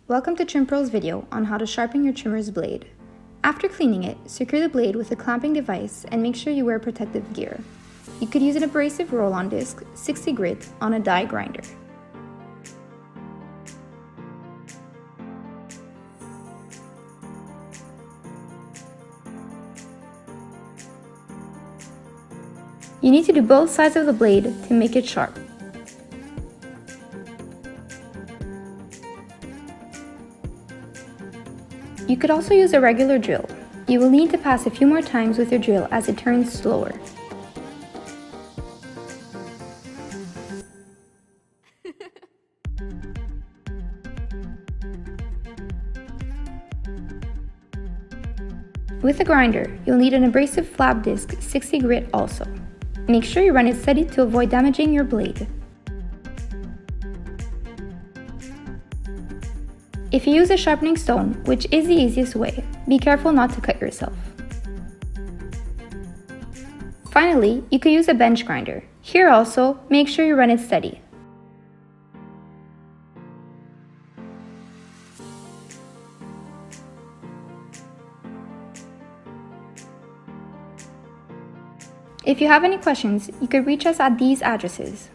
Welcome to Trimpro's video on how to sharpen your trimmer's blade. After cleaning it, secure the blade with a clamping device and make sure you wear protective gear. You could use an abrasive roll-on disc, 60 grit, on a die grinder. You need to do both sides of the blade to make it sharp. You could also use a regular drill. You will need to pass a few more times with your drill as it turns slower. With a grinder, you'll need an abrasive flap disc 60 grit also. Make sure you run it steady to avoid damaging your blade. If you use a sharpening stone, which is the easiest way, be careful not to cut yourself. Finally, you could use a bench grinder. Here also, make sure you run it steady. If you have any questions, you could reach us at these addresses.